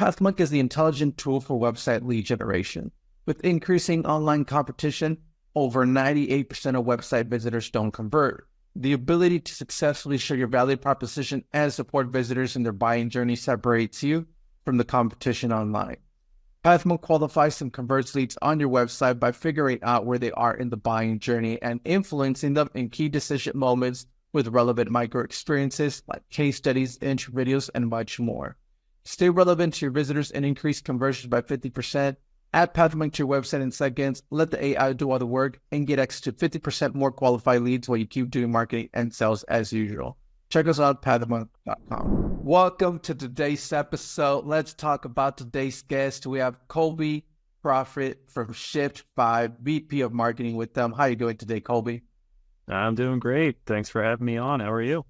Pathmonk is the intelligent tool for website lead generation. With increasing online competition, over 98% of website visitors don't convert. The ability to successfully share your value proposition and support visitors in their buying journey separates you from the competition online. Pathmonk qualifies and converts leads on your website by figuring out where they are in the buying journey and influencing them in key decision moments with relevant micro experiences like case studies, intro videos, and much more. Stay relevant to your visitors and increase conversions by 50%. Add Pathmonk to your website in seconds, let the AI do all the work, and get access to 50% more qualified leads while you keep doing marketing and sales as usual. Check us out at pathmonk.com. Welcome to today's episode. Let's talk about today's guest. We have Colby Proffitt from Shift5, VP of Marketing with them. How are you doing today, Colby? I'm doing great. Thanks for having me on. How are you?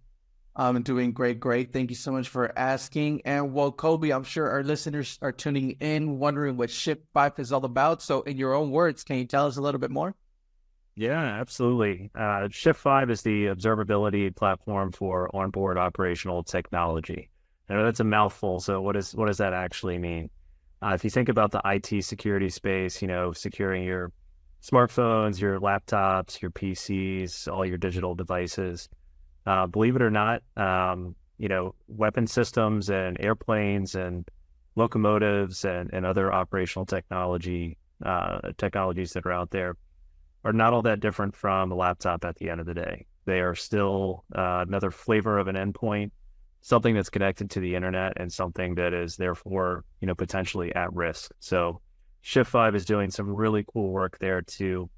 I'm doing great. Thank you so much for asking. And well, Colby, I'm sure our listeners are tuning in, wondering what Shift5 is all about. So in your own words, can you tell us a little bit more? Yeah, absolutely. Shift5 is the observability platform for onboard operational technology. I know that's a mouthful. So what does that actually mean? If you think about the IT security space, securing your smartphones, your laptops, your PCs, all your digital devices. Believe it or not, weapon systems and airplanes and locomotives and other operational technologies that are out there are not all that different from a laptop at the end of the day. They are still another flavor of an endpoint, something that's connected to the internet and something that is therefore, potentially at risk. So Shift5 is doing some really cool work there to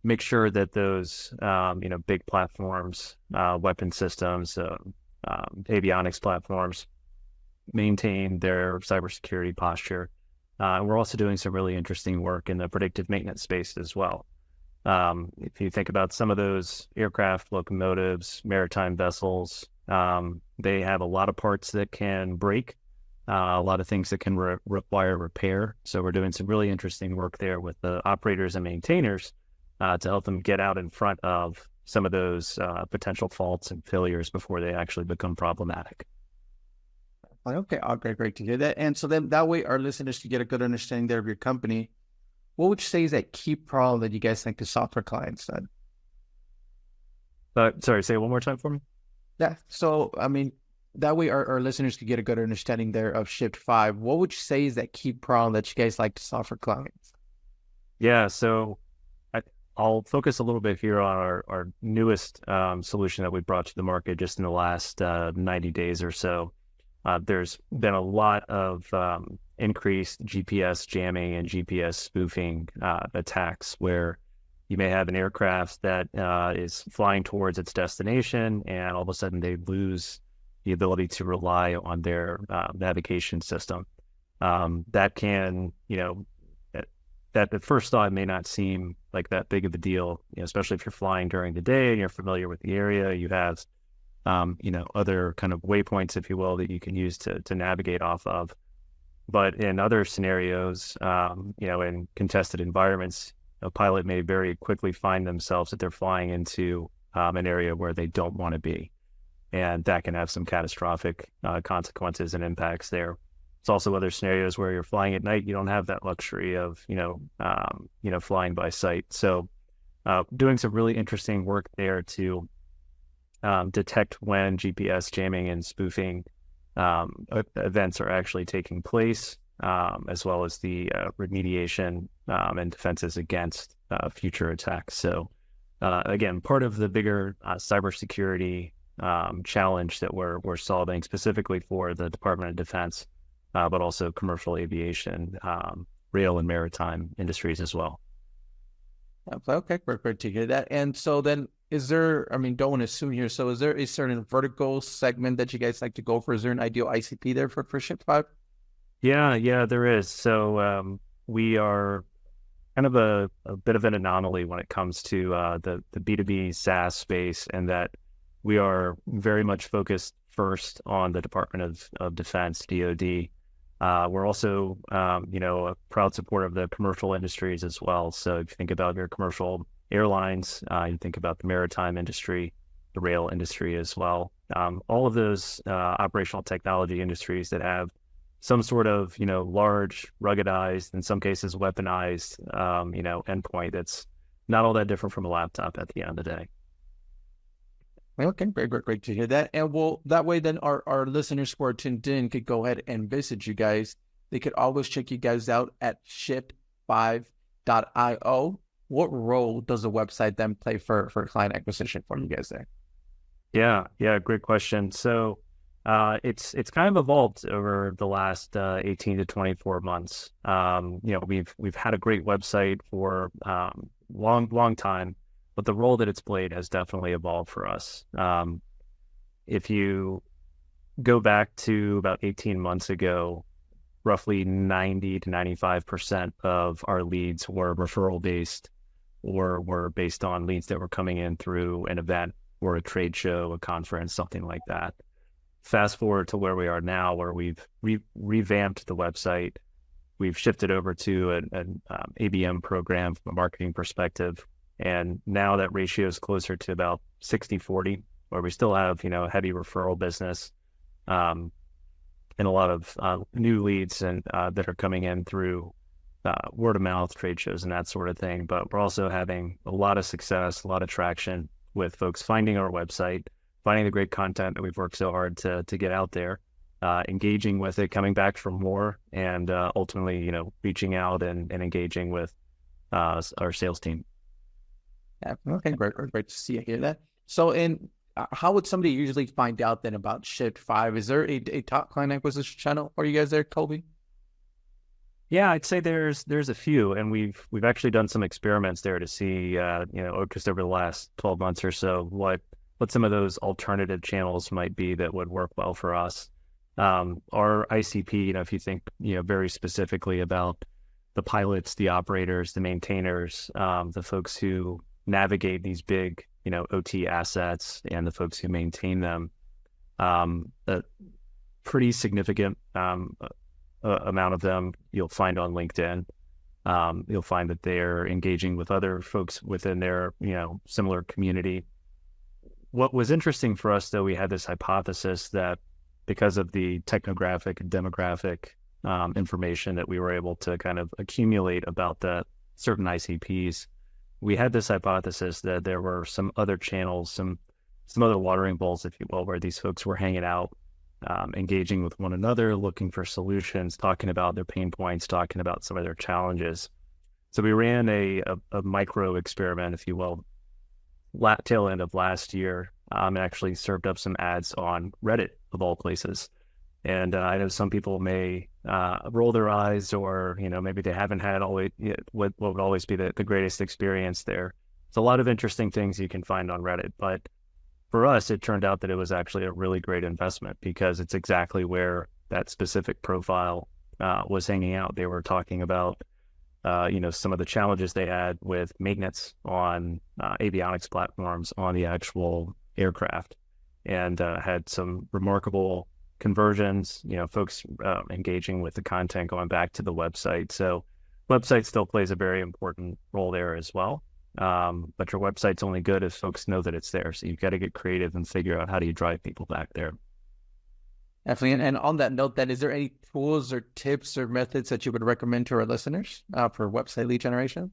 make sure that those, big platforms, weapon systems, avionics platforms maintain their cybersecurity posture. And we're also doing some really interesting work in the predictive maintenance space as well. If you think about some of those aircraft, locomotives, maritime vessels, they have a lot of parts that can break, a lot of things that can require repair. So we're doing some really interesting work there with the operators and maintainers to help them get out in front of some of those potential faults and failures before they actually become problematic. Okay, great to hear that. And so then that way our listeners can get a good understanding there of your company. What would you say is that key problem that you guys think to solve for clients then? Sorry, say it one more time for me. Yeah, so that way our listeners could get a good understanding there of Shift5. What would you say is that key problem that you guys like to solve for clients? Yeah, so I'll focus a little bit here on our newest solution that we brought to the market just in the last 90 days or so. There's been a lot of increased GPS jamming and GPS spoofing attacks where you may have an aircraft that is flying towards its destination and all of a sudden they lose the ability to rely on their navigation system. That can, that at first thought may not seem like that big of a deal, especially if you're flying during the day and you're familiar with the area. You have, other kind of waypoints, if you will, that you can use to navigate off of. But in other scenarios, in contested environments, a pilot may very quickly find themselves that they're flying into an area where they don't want to be. And that can have some catastrophic consequences and impacts there. It's also other scenarios where you're flying at night, you don't have that luxury of, flying by sight. So doing some really interesting work there to detect when GPS jamming and spoofing events are actually taking place, as well as the remediation and defenses against future attacks. So again, part of the bigger cybersecurity challenge that we're solving specifically for the Department of Defense, but also commercial aviation, rail and maritime industries as well. Okay, great to hear that. And so then is there, don't want to assume here, so is there a certain vertical segment that you guys like to go for? Is there an ideal ICP there for Shift5? Yeah, there is. So we are kind of a bit of an anomaly when it comes to the B2B SaaS space, and that we are very much focused first on the Department of Defense, DoD. We're also, a proud supporter of the commercial industries as well. So if you think about your commercial airlines, you think about the maritime industry, the rail industry as well. All of those operational technology industries that have some sort of, large, ruggedized, in some cases weaponized, endpoint that's not all that different from a laptop at the end of the day. Okay, great to hear that. And well, that way then our listeners who are tuned in could go ahead and visit you guys. They could always check you guys out at Shift5.io. What role does the website then play for client acquisition for you guys there? Yeah, great question. So it's kind of evolved over the last 18 to 24 months. We've had a great website for long time, but the role that it's played has definitely evolved for us. If you go back to about 18 months ago, roughly 90 to 95% of our leads were referral based, or were based on leads that were coming in through an event or a trade show, a conference, something like that. Fast forward to where we are now, where we've revamped the website. We've shifted over to an ABM program from a marketing perspective. And now that ratio is closer to about 60-40, where we still have, heavy referral business, and a lot of new leads and that are coming in through word of mouth, trade shows, and that sort of thing. But we're also having a lot of success, a lot of traction with folks finding our website, finding the great content that we've worked so hard to get out there, engaging with it, coming back for more, and ultimately, reaching out and engaging with our sales team. Yeah, okay, great to see you hear that. So, how would somebody usually find out then about Shift5? Is there a top client acquisition channel for you guys there, Colby? Yeah, I'd say there's a few, and we've actually done some experiments there to see, just over the last 12 months or so, what some of those alternative channels might be that would work well for us. Our ICP, if you think, very specifically about the pilots, the operators, the maintainers, the folks who navigate these big, OT assets, and the folks who maintain them, a pretty significant amount of them you'll find on LinkedIn. You'll find that they're engaging with other folks within their, similar community. What was interesting for us, though, we had this hypothesis that because of the technographic and demographic information that we were able to kind of accumulate about the certain ICPs, we had this hypothesis that there were some other channels, some other watering holes, if you will, where these folks were hanging out, engaging with one another, looking for solutions, talking about their pain points, talking about some of their challenges. So we ran a micro experiment, if you will, tail end of last year, and actually served up some ads on Reddit, of all places. And I know some people may roll their eyes, or maybe they haven't had always what would always be the greatest experience there. It's a lot of interesting things you can find on Reddit, but for us, it turned out that it was actually a really great investment, because it's exactly where that specific profile was hanging out. They were talking about some of the challenges they had with maintenance on avionics platforms on the actual aircraft, and had some remarkable conversions, folks engaging with the content, going back to the website. So website still plays a very important role there as well. But your website's only good if folks know that it's there. So you've got to get creative and figure out how do you drive people back there. Definitely. And on that note, then, is there any tools or tips or methods that you would recommend to our listeners for website lead generation?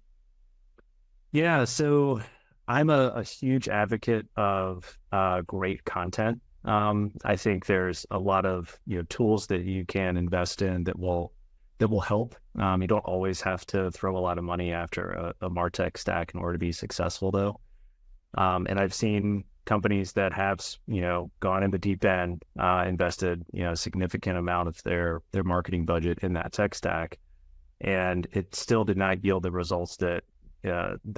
Yeah, so I'm a huge advocate of great content. I think there's a lot of tools that you can invest in that will help. You don't always have to throw a lot of money after a MarTech stack in order to be successful, though. And I've seen companies that have gone in the deep end, invested a significant amount of their marketing budget in that tech stack, and it still did not yield the results that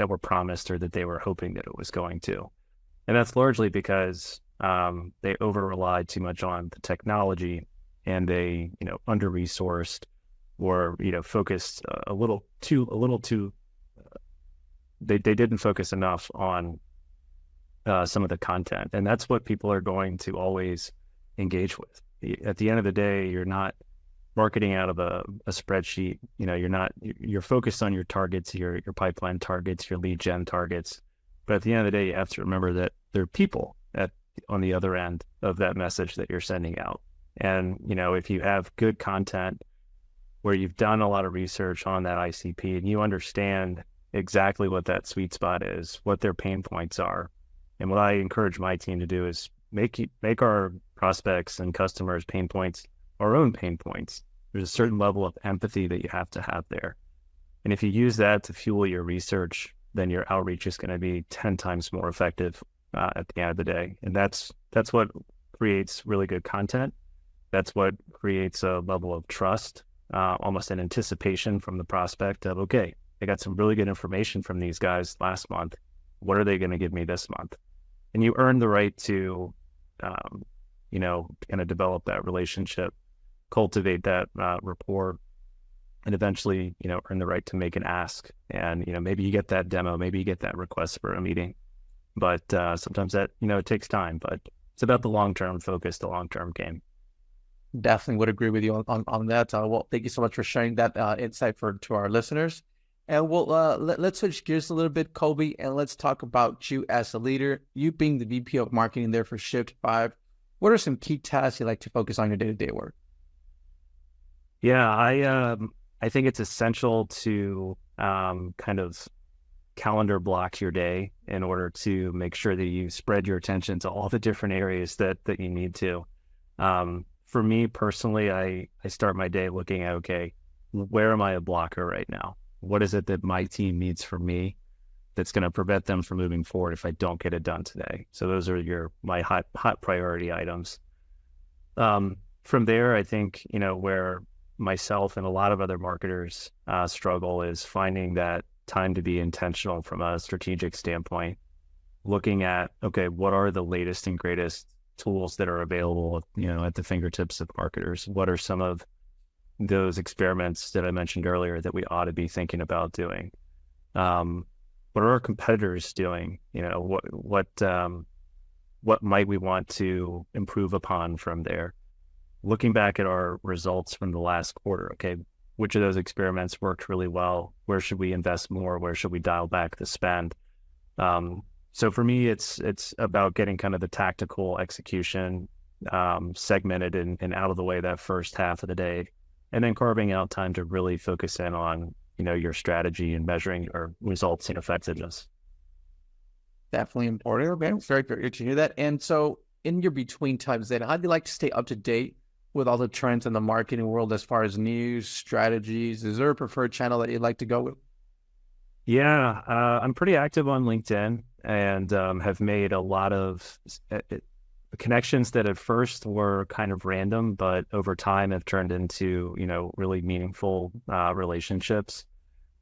were promised, or that they were hoping that it was going to. And that's largely because they over-relied too much on the technology, and they under-resourced, or focused a little too. They didn't focus enough on some of the content, and that's what people are going to always engage with. At the end of the day, you're not marketing out of a spreadsheet. You're focused on your targets, your pipeline targets, your lead gen targets. But at the end of the day, you have to remember that there are people on the other end of that message that you're sending out. And, if you have good content where you've done a lot of research on that ICP and you understand exactly what that sweet spot is, what their pain points are. And what I encourage my team to do is make our prospects and customers' pain points our own pain points. There's a certain level of empathy that you have to have there. And if you use that to fuel your research, then your outreach is going to be 10 times more effective at the end of the day. And that's what creates really good content. That's what creates a level of trust, almost an anticipation from the prospect of, okay, I got some really good information from these guys last month. What are they going to give me this month? And you earn the right to, kind of develop that relationship, cultivate that rapport, and eventually, earn the right to make an ask. And, maybe you get that demo, maybe you get that request for a meeting. But sometimes that, it takes time, but it's about the long-term focus, the long-term game. Definitely would agree with you on that. Well, thank you so much for sharing that insight to our listeners. And we'll let's switch gears a little bit, Colby, and let's talk about you as a leader. You being the VP of marketing there for Shift5, what are some key tasks you like to focus on your day-to-day work? Yeah, I think it's essential to kind of calendar block your day in order to make sure that you spread your attention to all the different areas that you need to. For me personally, I start my day looking at, okay, where am I a blocker right now? What is it that my team needs from me that's going to prevent them from moving forward if I don't get it done today? So those are my hot priority items. From there, I think, where myself and a lot of other marketers struggle is finding that time to be intentional from a strategic standpoint, looking at, okay, what are the latest and greatest tools that are available, at the fingertips of marketers? What are some of those experiments that I mentioned earlier that we ought to be thinking about doing? What are our competitors doing? What might we want to improve upon from there? Looking back at our results from the last quarter, okay, which of those experiments worked really well? Where should we invest more? Where should we dial back the spend? So for me, it's about getting kind of the tactical execution segmented and out of the way that first half of the day, and then carving out time to really focus in on, your strategy and measuring your results and effectiveness. Definitely important. Okay, very, very good to hear that. And so in your between times then, how do you like to stay up to date with all the trends in the marketing world as far as news, strategies? Is there a preferred channel that you'd like to go with? Yeah, I'm pretty active on LinkedIn and have made a lot of connections that at first were kind of random, but over time have turned into, really meaningful relationships.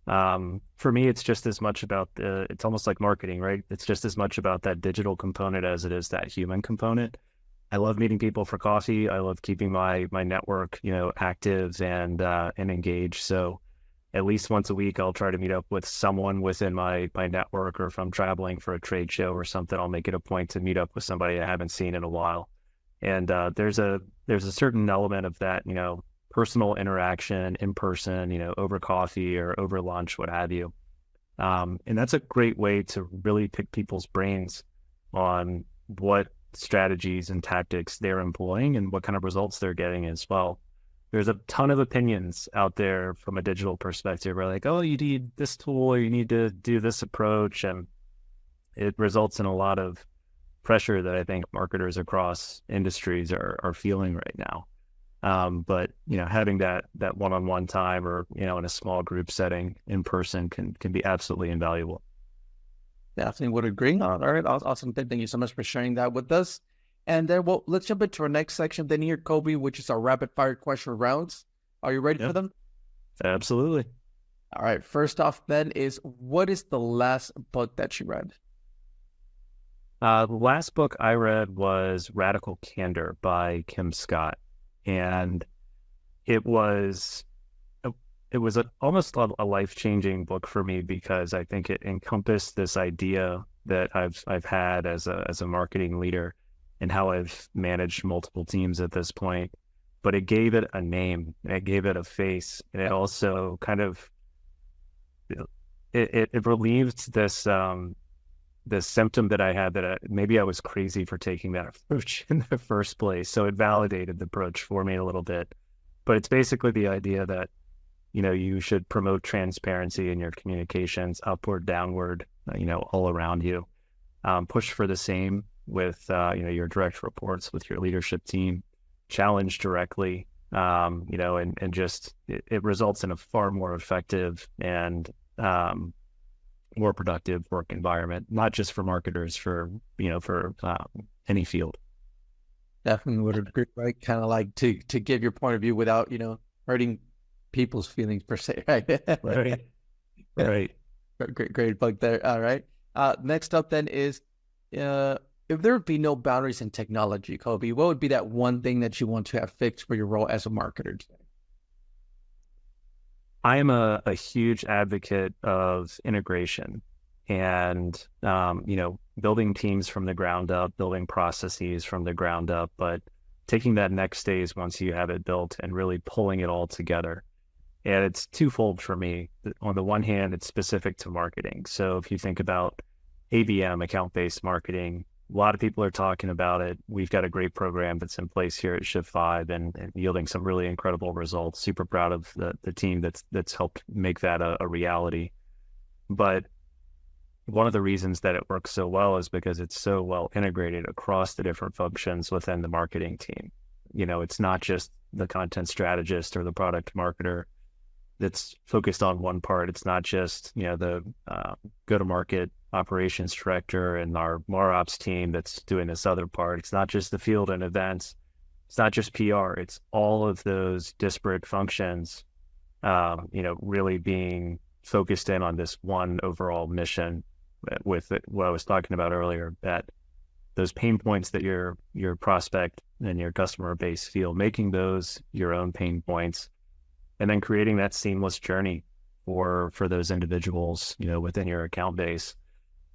For me, it's just as much about it's almost like marketing, right? It's just as much about that digital component as it is that human component. I love meeting people for coffee. I love keeping my network, active and engaged. So at least once a week, I'll try to meet up with someone within my network, or if I'm traveling for a trade show or something, I'll make it a point to meet up with somebody I haven't seen in a while. And there's a certain element of that, personal interaction in person, over coffee or over lunch, what have you. And that's a great way to really pick people's brains on what strategies and tactics they're employing and what kind of results they're getting as well. There's a ton of opinions out there from a digital perspective. We're like, oh, you need this tool or you need to do this approach. And it results in a lot of pressure that I think marketers across industries are feeling right now. But, having that one-on-one time or, in a small group setting in person can be absolutely invaluable. Definitely would agree. All right. Awesome. Thank you so much for sharing that with us. And then, let's jump into our next section then here, Colby, which is our rapid fire question rounds. Are you ready for them? Absolutely. All right. First off then is, what is the last book that you read? The last book I read was Radical Candor by Kim Scott. And it was almost a life-changing book for me, because I think it encompassed this idea that I've had as a marketing leader and how I've managed multiple teams at this point. But it gave it a name, it gave it a face, and it also kind of it relieved this the symptom that I had, that maybe I was crazy for taking that approach in the first place. So it validated the approach for me a little bit. But it's basically the idea that, you should promote transparency in your communications, upward, downward, all around you. Push for the same with, your direct reports, with your leadership team. Challenge directly, and just it results in a far more effective and more productive work environment, not just for marketers, for any field. Definitely would agree, right? Kind of like to give your point of view without, hurting people's feelings per se, right? Right. Right. Great plug there. All right. Next up then is, if there would be no boundaries in technology, Colby, what would be that one thing that you want to have fixed for your role as a marketer today? I am a huge advocate of integration and, building teams from the ground up, building processes from the ground up, but taking that next stage once you have it built and really pulling it all together. And it's twofold for me. On the one hand, it's specific to marketing. So if you think about ABM, account-based marketing, a lot of people are talking about it. We've got a great program that's in place here at Shift5 and yielding some really incredible results. Super proud of the team that's helped make that a reality. But one of the reasons that it works so well is because it's so well integrated across the different functions within the marketing team. It's not just the content strategist or the product marketer that's focused on one part. It's not just, the go-to-market operations director and our MarOps team that's doing this other part. It's not just the field and events. It's not just PR. It's all of those disparate functions, really being focused in on this one overall mission with what I was talking about earlier, that those pain points that your prospect and your customer base feel, making those your own pain points, and then creating that seamless journey for those individuals, within your account base,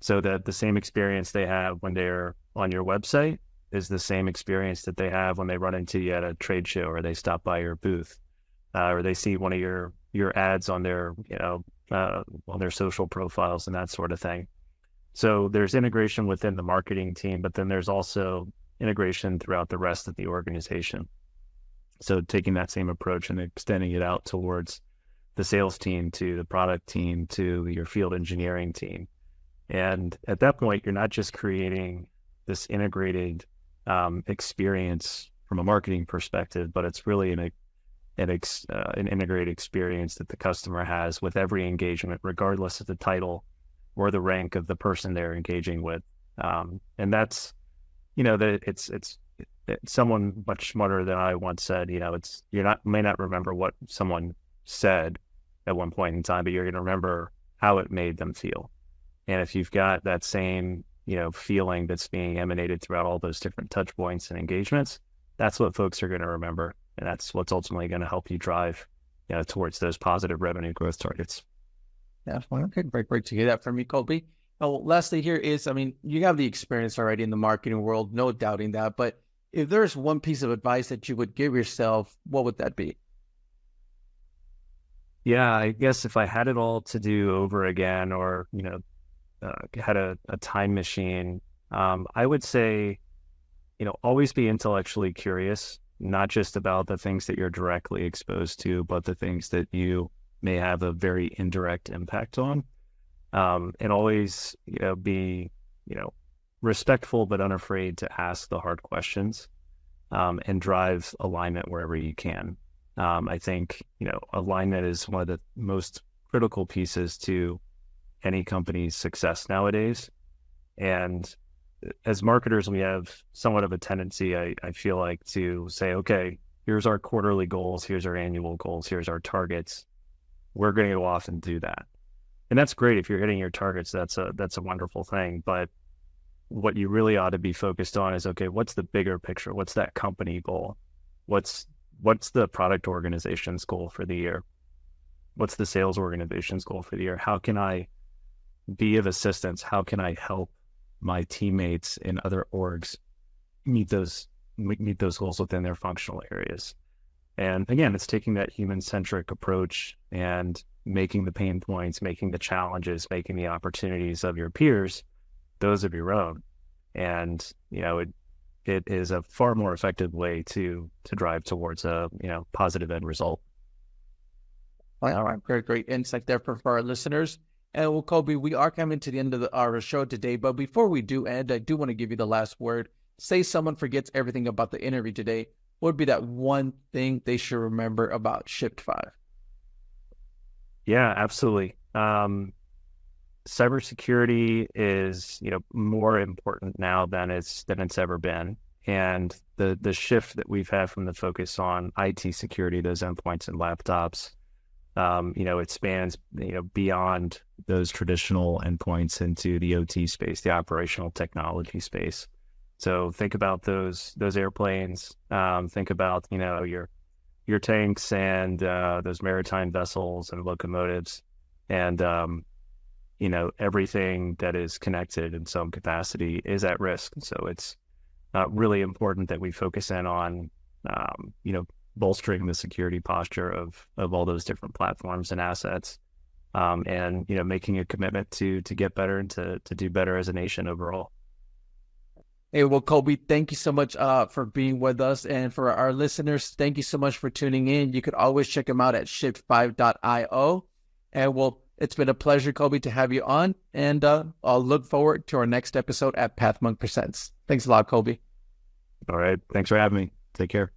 so that the same experience they have when they're on your website is the same experience that they have when they run into you at a trade show, or they stop by your booth, or they see one of your ads on their, on their social profiles and that sort of thing. So there's integration within the marketing team, but then there's also integration throughout the rest of the organization. So taking that same approach and extending it out towards the sales team, to the product team, to your field engineering team. And at that point, you're not just creating this integrated experience from a marketing perspective, but it's really an integrated experience that the customer has with every engagement, regardless of the title or the rank of the person they're engaging with. And that's, that it's someone much smarter than I once said, may not remember what someone said at one point in time, but you're going to remember how it made them feel. And if you've got that same, feeling that's being emanated throughout all those different touch points and engagements, that's what folks are going to remember. And that's what's ultimately going to help you drive, towards those positive revenue growth targets. Yeah, well, okay, great to hear that from you, Colby. Well, lastly here is, you have the experience already in the marketing world, no doubting that, but if there's one piece of advice that you would give yourself, what would that be? Yeah, I guess if I had it all to do over again, or, had a time machine, I would say, always be intellectually curious, not just about the things that you're directly exposed to, but the things that you may have a very indirect impact on, and always, be, respectful but unafraid to ask the hard questions, and drive alignment wherever you can. I think, alignment is one of the most critical pieces to any company's success nowadays. And as marketers, we have somewhat of a tendency, I feel like, to say, okay, here's our quarterly goals, here's our annual goals, here's our targets. We're going to go off and do that. And that's great. If you're hitting your targets, that's a wonderful thing. But what you really ought to be focused on is, okay, what's the bigger picture? What's that company goal? What's the product organization's goal for the year? What's the sales organization's goal for the year? How can I be of assistance? How can I help my teammates in other orgs meet those goals within their functional areas? And again, it's taking that human-centric approach and making the pain points, making the challenges, making the opportunities of your peers those of your own. And, it is a far more effective way to drive towards a, positive end result. All right, great insight there for our listeners. And well, Colby, we are coming to the end of our show today, but before we do end, I do want to give you the last word. Say someone forgets everything about the interview today. What would be that one thing they should remember about Shift5? Yeah, absolutely. Cybersecurity is, more important now than it's ever been. And the shift that we've had from the focus on IT security, those endpoints and laptops, it spans, beyond those traditional endpoints into the OT space, the operational technology space. So think about those airplanes. Think about, your tanks and those maritime vessels and locomotives, and everything that is connected in some capacity is at risk. So it's really important that we focus in on, bolstering the security posture of all those different platforms and assets, and making a commitment to get better and to do better as a nation overall. Hey, well, Colby, thank you so much for being with us. And for our listeners, thank you so much for tuning in. You could always check them out at shift5.io. And well, it's been a pleasure, Colby, to have you on. And I'll look forward to our next episode at Pathmonk Presents. Thanks a lot, Colby. All right. Thanks for having me. Take care.